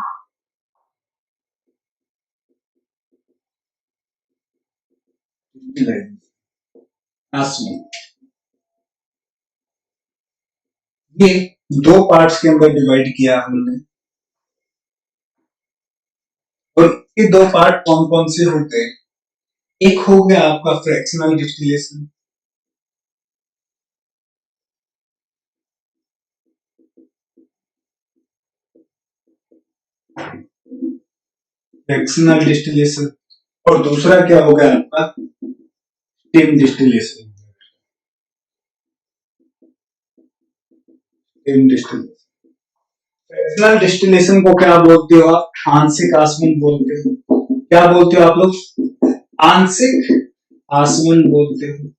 ये 2 पार्ट्स के अंदर डिवाइड किया हमने, और ये 2 पार्ट कौन कौन से होते हैं। एक हो गया आपका फ्रैक्शनल डिस्टिलेशन, फ्रैक्शनल डिस्टिलेशन, और दूसरा क्या हो गया आपका steam distillation. Steam distillation, fractional distillation को क्या बोलते हो आप, आंशिक आसवन बोलते हो। क्या बोलते हो आप लोग, आंशिक आसवन बोलते हो,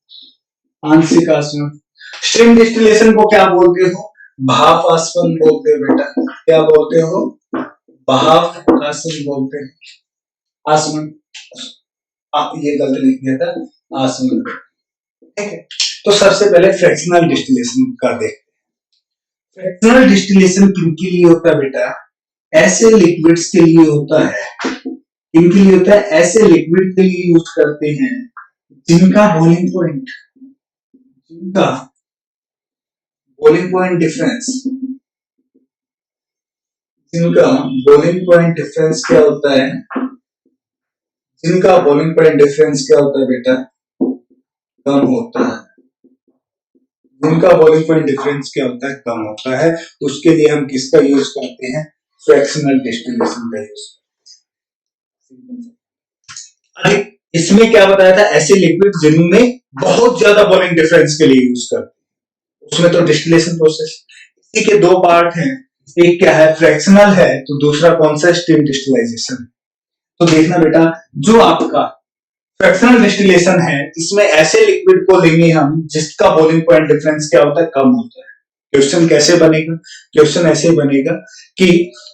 आंशिक आसवन। स्टीम डिस्टिलेशन को क्या बोलते हो, भाप आसवन बोलते हो बेटा। क्या बोलते हो, भाप आसवन बोलते हैं। आसवन, आप ये गलत लिख दिया था, आसवन। ठीक है, तो सबसे पहले फ्रैक्शनल डिस्टिलेशन कर दे। फ्रैक्शनल डिस्टिलेशन किनके लिए होता है बेटा, ऐसे लिक्विड्स के लिए होता है। किनके लिए होता है, ऐसे लिक्विड के लिए यूज करते हैं जिनका बॉइलिंग पॉइंट, जिनका बॉइलिंग पॉइंट डिफरेंस, जिनका बॉइलिंग पॉइंट डिफरेंस क्या होता है, जिनका बॉइलिंग पॉइंट डिफरेंस क्या होता है बेटा, कम होता है। जिनका बॉइलिंग पॉइंट डिफरेंस क्या होता है, कम होता है। उसके लिए हम किसका यूज करते हैं, फ्रैक्शनल डिस्टिलेशन का यूज करते हैं। इसमें क्या बताया था, ऐसे लिक्विड जिनमें बहुत ज्यादा बॉइलिंग डिफरेंस के लिए यूज करते हैं, उसमें तो डिस्टिलेशन प्रोसेस। इसी के 2 पार्ट हैं, एक क्या है फ्रैक्शनल है, तो दूसरा कौन सा, स्टीम डिस्टिलाइजेशन। तो देखना बेटा, जो आपका फ्रैक्शनल डिस्टिलेशन है, इसमें ऐसे लिक्विड को लेंगे हम जिसका बॉइलिंग पॉइंट डिफरेंस क्या होता है, कम होता है। क्वेश्चन कैसे बनेगा, क्वेश्चन ऐसे बनेगा कि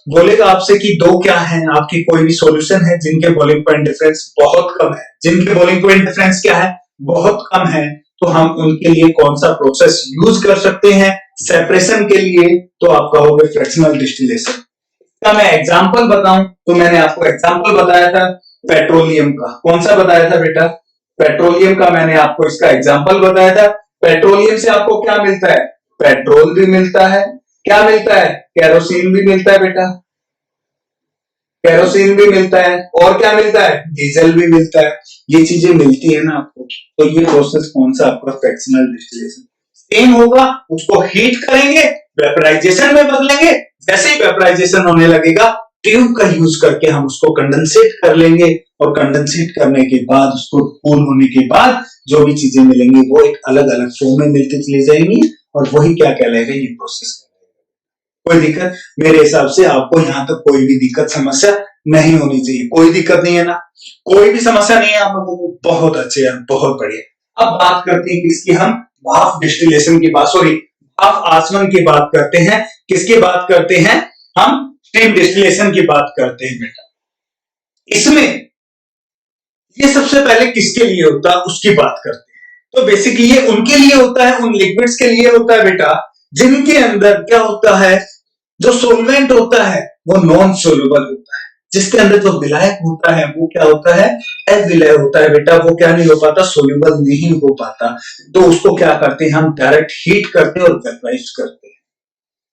बोलेगा आपसे कि 2 क्या है, आपकी कोई भी सॉल्यूशन है जिनके बॉइलिंग पॉइंट डिफरेंस बहुत कम है। जिनके बॉइलिंग पॉइंट डिफरेंस क्या है, बहुत कम है, तो हम उनके लिए कौन सा प्रोसेस यूज कर सकते हैं सेपरेशन के लिए, तो आपका हो गया फ्रैक्शनल डिस्टिलेशन। का मैं एग्जांपल बताऊं तो मैंने आपको एग्जांपल बताया था पेट्रोलियम का। कौन सा बताया था बेटा, पेट्रोलियम का मैंने आपको इसका एग्जांपल बताया था। पेट्रोलियम से आपको क्या मिलता है, पेट्रोल भी मिलता है, क्या मिलता है, केरोसिन भी मिलता है बेटा, केरोसिन भी मिलता है, और क्या मिलता है, डीजल भी मिलता है। ये चीजें मिलती है ना आपको, तो ये प्रोसेस कौन सा आपका फ्रैक्शनल डिस्टिलेशन। सेम होगा, उसको हीट करेंगे, वेपराइजेशन में बदलेंगे। जैसे ही वेपराइजेशन होने लगेगा, ट्यूब का यूज करके हम उसको कंडेंसेट कर लेंगे, और कंडेंसेट करने के बाद उसको कूल होने के बाद जो भी चीजें मिलेंगी वो एक अलग अलग फॉर्म में मिलती चली जाएंगी, और वही क्या कहलाएगा, ये प्रोसेस। कोई दिक्कत, मेरे हिसाब से आपको यहाँ तक कोई भी दिक्कत समस्या नहीं होनी चाहिए। कोई दिक्कत नहीं है ना, कोई भी समस्या नहीं है आप लोगों को, बहुत अच्छे हैं, बहुत बढ़िया। अब बात करते हैं किसकी, हम भाप डिस्टिलेशन की बात, सॉरी भाप आचमन की बात करते हैं। किसकी बात करते हैं, हम स्टीम डिस्टिलेशन की बात करते हैं बेटा। इसमें ये सबसे पहले किसके लिए होता है उसकी बात करते हैं। तो बेसिकली ये उनके लिए होता है, उन लिक्विड्स के लिए होता है बेटा, जिनके अंदर क्या होता है, जो सोलवेंट होता है वो नॉन सोल्यूबल होता है। जिसके अंदर जो विलायक होता है वो क्या होता है, अविलय होता है बेटा, वो क्या नहीं हो पाता, सोल्यूबल नहीं हो पाता। तो उसको क्या करते हैं हम, डायरेक्ट हीट करते हैं और वेपराइज करते हैं।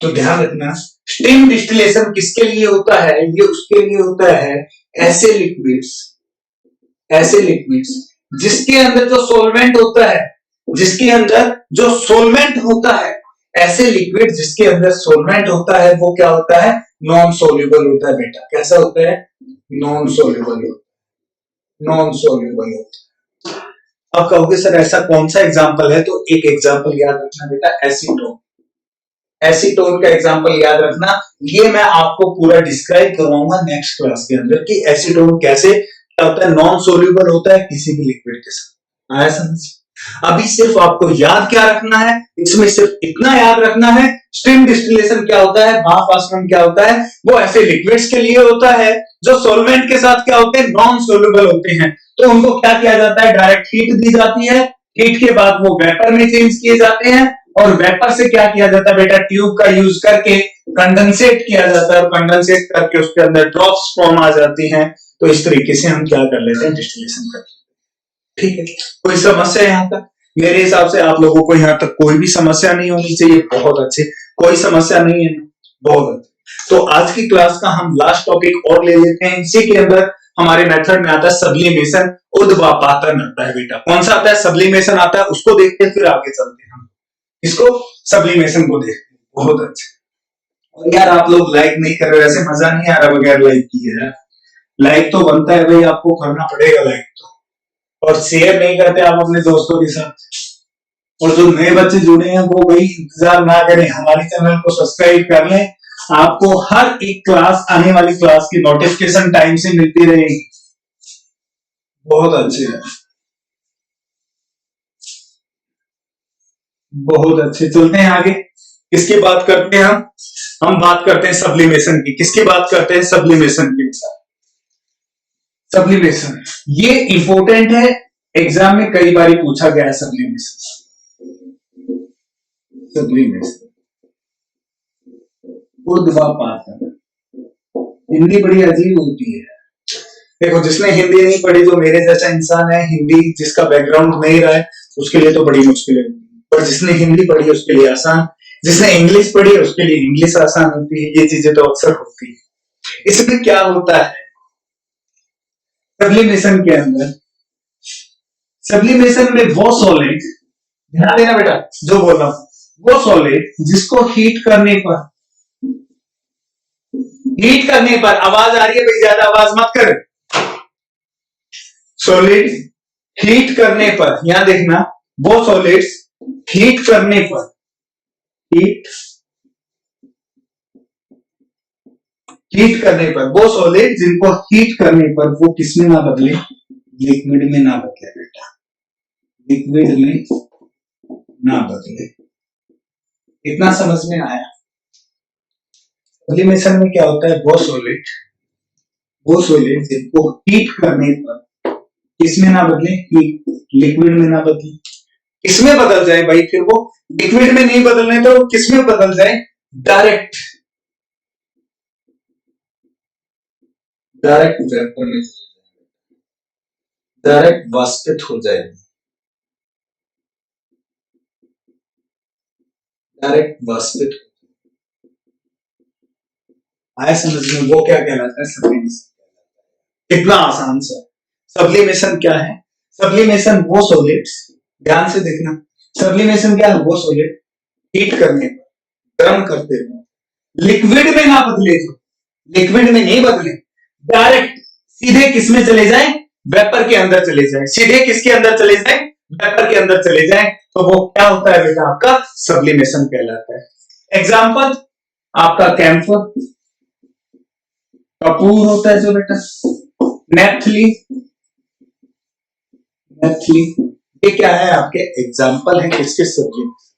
तो ध्यान रखना, स्टीम डिस्टिलेशन किसके लिए होता है, ये उसके लिए होता है ऐसे लिक्विड्स जिसके अंदर जो सोलवेंट होता है, जिसके अंदर जो सोलवेंट होता है, ऐसे लिक्विड जिसके अंदर सोलवेंट होता है वो क्या होता है, नॉन सोल्यूबल होता है बेटा। कैसा होता है, नॉन सोल्यूबल होता है। अब कहोगे सर ऐसा कौन सा एग्जांपल है, तो एक एग्जांपल याद रखना बेटा, एसीटोन का एग्जांपल याद रखना। ये मैं आपको पूरा डिस्क्राइब करवाऊंगा नेक्स्ट क्लास के अंदर कि एसीटोन कैसे क्या होता है, नॉन सोल्यूबल होता है किसी भी लिक्विड के साथ। आया समझ? अभी सिर्फ आपको याद क्या रखना है, इसमें सिर्फ इतना याद रखना है, स्टीम डिस्टिलेशन क्या होता है, भाप आसवन क्या होता है, वो ऐसे लिक्विड्स के लिए होता है जो सोलवेंट के साथ क्या होते हैं, नॉन सोल्यूबल होते हैं। तो उनको क्या किया जाता है, डायरेक्ट हीट दी जाती है, हीट के बाद वो वेपर में चेंज किए जाते हैं, और वेपर से क्या किया जाता है बेटा, ट्यूब का यूज करके कंडेंसेट किया जाता है, और कंडेंसेट करके उसके अंदर ड्रॉप्स फॉर्म आ जाती हैं। तो इस तरीके से हम क्या कर लेते हैं, डिस्टिलेशन कर लेते हैं। ठीक है, कोई समस्या यहाँ तक? मेरे हिसाब से आप लोगों को यहाँ तक कोई भी समस्या नहीं होनी चाहिए। बहुत अच्छे, कोई समस्या नहीं है, बहुत अच्छे। तो आज की क्लास का हम लास्ट टॉपिक और ले लेते हैं। इसी के अंदर हमारे मेथड में आता है सब्लिमेशन, ऊर्ध्वापातन आता है बेटा। कौन सा आता है, सब्लिमेशन आता है, उसको देखते हैं फिर आगे चलते हैं हम इसको, सब्लिमेशन को देखते हैं। बहुत अच्छे। और यार आप लोग लाइक नहीं कर रहे, वैसे मजा नहीं आ रहा बगैर लाइक किए। लाइक तो बनता है भाई, आपको करना पड़ेगा लाइक तो, और शेयर नहीं करते आप अपने दोस्तों के साथ। और जो नए बच्चे जुड़े हैं वो भाई इंतजार ना करें, हमारे चैनल को सब्सक्राइब कर लें। आपको हर एक क्लास, आने वाली क्लास की नोटिफिकेशन टाइम से मिलती रहेगी। बहुत अच्छे है, बहुत अच्छे। चलते हैं आगे, किसकी बात करते हैं हम बात करते हैं सब्लिमेशन की। किसकी बात करते हैं, सब्लिमेशन की। सब्लिमेशन ये इंपॉर्टेंट है, एग्जाम में कई बार पूछा गया है सब्लिमेशन। ऊर्ध्वापातन, हिंदी बड़ी अजीब होती है। देखो जिसने हिंदी नहीं पढ़ी, जो मेरे जैसा इंसान है, हिंदी जिसका बैकग्राउंड नहीं रहा है उसके लिए तो बड़ी मुश्किल है, पर जिसने हिंदी पढ़ी है उसके लिए आसान, जिसने इंग्लिश पढ़ी है उसके लिए इंग्लिश आसान होती है। ये चीजें तो अक्सर होती है। इसमें क्या होता है सब्लिमेशन के अंदर, सब्लिमेशन में वो सॉलिड, ध्यान देना बेटा जो बोल रहा हूं, वो सॉलिड जिसको हीट करने पर आवाज आ रही है भाई, ज्यादा आवाज मत कर। सॉलिड हीट करने पर, यहां देखना, वो सॉलिड्स हीट करने पर, हीट करने पर, वो सॉलिड जिनको हीट करने पर वो किसमें ना बदले, लिक्विड में ना बदले बेटा, लिक्विड में ना बदले। इतना समझ में आया? सब्लिमेशन में क्या होता है, वो सॉलिड जिनको हीट करने पर किसमें ना बदले, लिक्विड में ना बदले। किसमें बदल जाए भाई, फिर वो लिक्विड में नहीं बदलने तो किसमें बदल जाए, डायरेक्ट वेपर में, डायरेक्ट वाष्पित हो जाएगी, डायरेक्ट वाष्पित। आया समझ में? वो क्या कहलाता है, सब्लिमेशन। कितना आसान सा। सब्लिमेशन क्या है, सब्लिमेशन वो सॉलिड्स, ध्यान से देखना, सब्लिमेशन क्या है, वो सॉलिड हीट करने पर, गर्म करते हुए लिक्विड में ना बदले, तो लिक्विड में नहीं बदले, डायरेक्ट सीधे किसमें चले जाए, वेपर के अंदर चले जाए। सीधे किसके अंदर चले जाए, वेपर के अंदर चले जाए, तो वो क्या होता है बेटा, आपका सब्लिमेशन कहलाता है। एग्जांपल आपका कैम्फर, कपूर होता है जो बेटा, नेफ्थलीन, ये क्या है, आपके एग्जांपल है किसके, सब्लिमेशन।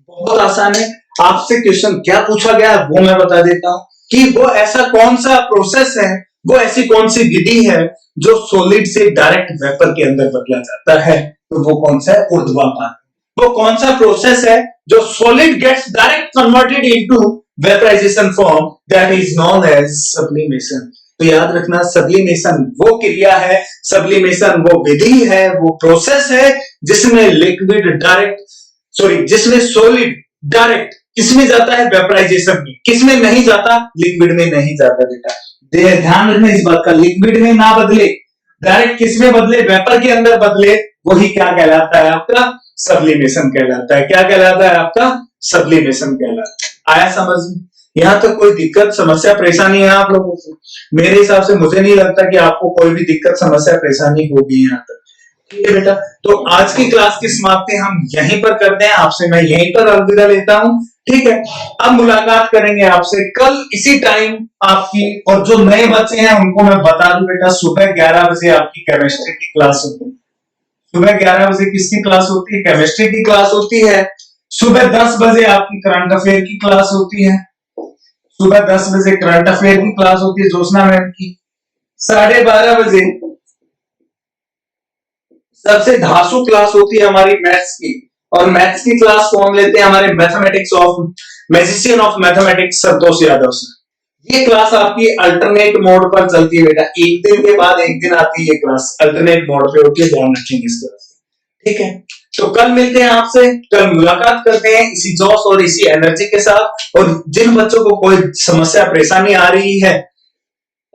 बहुत आसान है। आपसे क्वेश्चन क्या पूछा गया वो मैं बता देता हूं कि वो ऐसा कौन सा प्रोसेस है, वो ऐसी कौन सी विधि है जो सॉलिड से डायरेक्ट वेपर के अंदर बदला जाता है। तो वो कौन सा है? ऊर्ध्वापात। वो कौन सा प्रोसेस है जो solid gets direct converted into vaporization form, that is known as sublimation. तो याद रखना, सब्लिमेशन वो क्रिया है, सब्लिमेशन वो विधि है, वो प्रोसेस है जिसमें लिक्विड डायरेक्ट, जिसमें सॉलिड डायरेक्ट किसमें जाता है? वेपराइजेशन में। किसमें नहीं जाता? लिक्विड में नहीं जाता बेटा। ध्यान रखना इस बात का, लिक्विड में ना बदले, डायरेक्ट किसमें बदले? वेपर के अंदर बदले। वही क्या कहलाता है? आपका सब्लिमेशन कहलाता है। क्या कहलाता है? आपका सब्लिमेशन कहलाता है। आया समझ में? यहाँ तक कोई दिक्कत समस्या परेशानी है आप लोगों को? मेरे हिसाब से मुझे नहीं लगता कि आपको कोई भी दिक्कत समस्या परेशानी होगी यहाँ तक। ठीक है बेटा, तो आज की क्लास की समाप्ति हम यहीं पर करते हैं। आपसे मैं यहीं पर अलविदा लेता हूँ। ठीक है, अब मुलाकात करेंगे आपसे कल इसी टाइम आपकी। और जो नए बच्चे हैं उनको मैं बता दूं बेटा, सुबह 11 बजे आपकी केमिस्ट्री की क्लास होती है। सुबह 11 बजे किसकी क्लास होती है? केमिस्ट्री की क्लास होती है। सुबह 10 बजे आपकी करंट अफेयर की क्लास होती है। सुबह 10 बजे करंट अफेयर की क्लास होती है ज्योत्सना मैम की। 12:30 बजे सबसे धांसू क्लास होती है हमारी मैथ्स की। और मैथ्स की क्लास कौन लेते हैं? हमारे mathematics of magician of mathematics Santosh Yadav sir. ये क्लास आपकी अल्टरनेट मोड पर चलती है बेटा, एक दिन के बाद एक दिन आती है ये क्लास, अल्टरनेट मोड पे होती है, ध्यान रखेंगे इस क्लास। ठीक है, तो कल मिलते हैं आपसे, कल मुलाकात करते हैं इसी जोश और इसी एनर्जी के साथ। और जिन बच्चों को कोई समस्या परेशानी आ रही है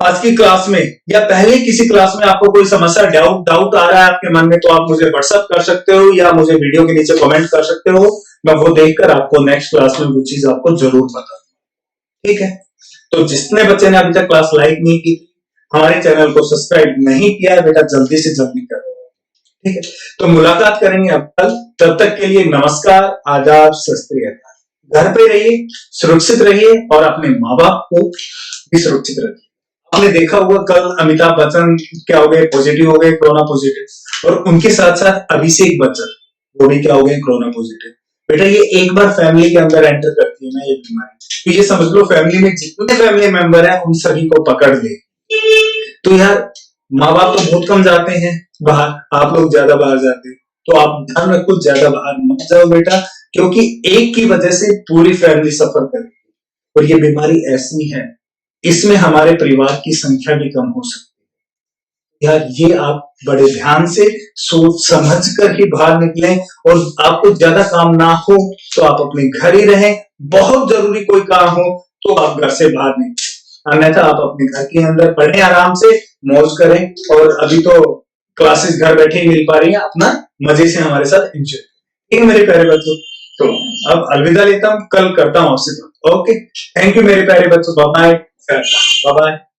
आज की क्लास में या पहले किसी क्लास में आपको कोई समस्या डाउट आ रहा है आपके मन में, तो आप मुझे व्हाट्सएप कर सकते हो या मुझे वीडियो के नीचे कमेंट कर सकते हो। मैं वो देखकर आपको नेक्स्ट क्लास में वो चीज आपको जरूर बता दूंगा। ठीक है, तो जितने बच्चे ने अभी तक क्लास लाइक नहीं की, हमारे चैनल को सब्सक्राइब नहीं किया है बेटा, जल्दी से जल्दी करो। ठीक है, तो मुलाकात करेंगे अब कल। तब तक के लिए नमस्कार, आदाब, सत श्री अकाल। घर पे रहिए, सुरक्षित रहिए और अपने माँ बाप को भी सुरक्षित रखिए। आपने देखा होगा कल अमिताभ बच्चन क्या हो गए? पॉजिटिव हो गए, कोरोना पॉजिटिव। और उनके साथ साथ अभिषेक बच्चन वो भी क्या हो गए? Corona positive. बेटा ये एक बार फैमिली के अंदर एंटर करती है ना ये बीमारी, तो ये समझ लो फैमिली में जितने फैमिली मेंबर हैं उन सभी को पकड़ ले। तो यार माँ बाप तो बहुत कम जाते हैं बाहर, आप लोग ज्यादा बाहर जाते हैं, तो आप ध्यान रखो ज्यादा बाहर मत जाओ बेटा, क्योंकि एक की वजह से पूरी फैमिली सफर करेगी। और ये बीमारी ऐसी है, इसमें हमारे परिवार की संख्या भी कम हो सकती है। यार ये आप बड़े ध्यान से सोच समझ कर ही बाहर निकलें। और आपको ज्यादा काम ना हो तो आप अपने घर ही रहें, बहुत जरूरी कोई काम हो तो आप घर से बाहर निकलें, अन्यथा आप अपने घर के अंदर पढ़ें, आराम से मौज करें। और अभी तो क्लासेस घर बैठे ही मिल पा रही है, अपना मजे से हमारे साथ एंजॉय। ठीक है मेरे प्यारे बच्चों, तो अब अलविदा लेता हूँ, कल करता हूँ आपसे। ओके, थैंक यू मेरे प्यारे बच्चों, बाय बाय। Bye bye.